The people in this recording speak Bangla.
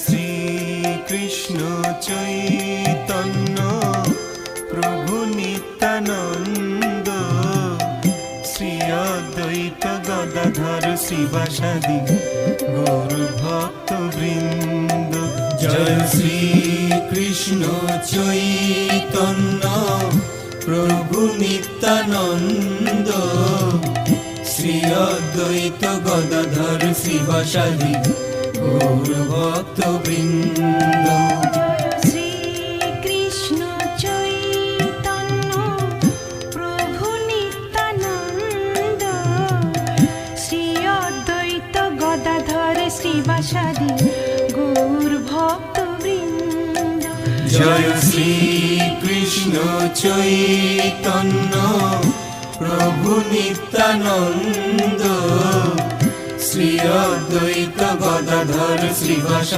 শ্রী কৃষ্ণ চৈতন্য প্রভু নিত্যানন্দ, শ্রী অদ্বৈত গদাধর শ্রীবাসাদি গৌর ভক্ত বৃন্দ। জয় শ্রী কৃষ্ণ চৈতন্য প্রভু নিত্যানন্দ, শ্রী অদ্বৈত গদাধর শ্রীবাসাদি গৌর ভক্ত বৃন্দ। শ্রী কৃষ্ণ চৈতন্য প্রভু নিত্যানন্দ, শ্রী অদ্বৈত গদাধর শ্রীবাসাদি গৌর ভক্ত বৃন্দ। জয় শ্রী কৃষ্ণ চৈতন্য প্রভু নিত্যানন্দ, শ্রী অদ্বৈত গদাধর শ্রীবাসাদি